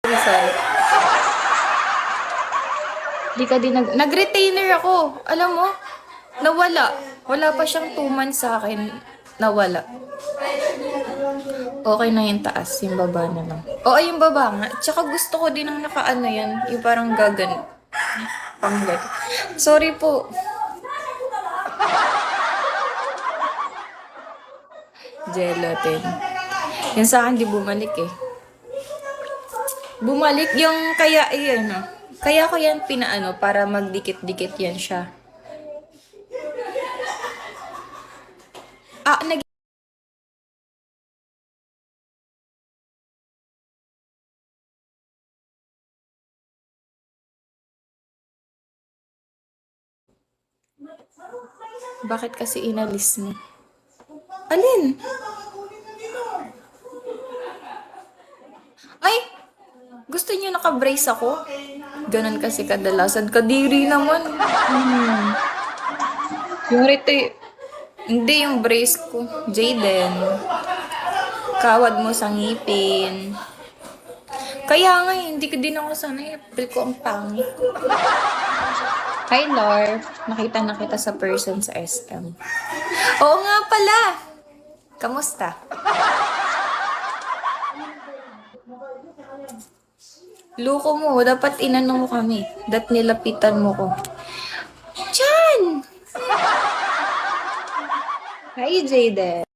Rizal. Di ka din nag-retainer ako. Alam mo, nawala. Wala pa siyang 2 months sa akin. Nawala. Okay na yung taas, yung baba na lang. Oo, yung baba nga. Tsaka gusto ko din ng nakaano yan. Yung parang gagan. Panggat. Sorry po. Gelatin. Yan sa akin di bumalik eh. Bumalik yung kaya iyan no. Kaya ko yan pinaano para magdikit-dikit yan siya. Ah, bakit kasi inalis mo? Alin? Ay! Gusto niyo naka-brace ako? Ganon kasi kadalasan. Kadiri naman. Yung rete... Hindi yung brace ko. Jaden. Kawad mo sa ngipin. Kaya nga, hindi ko din ako sanay. Feel ko ang pangit. Hi, Lar. Nakita na kita sa person sa SM. Oo nga pala. Kamusta? Loko mo. Dapat inano mo kami. Nilapitan mo ko. Chan! Hi, Jaden.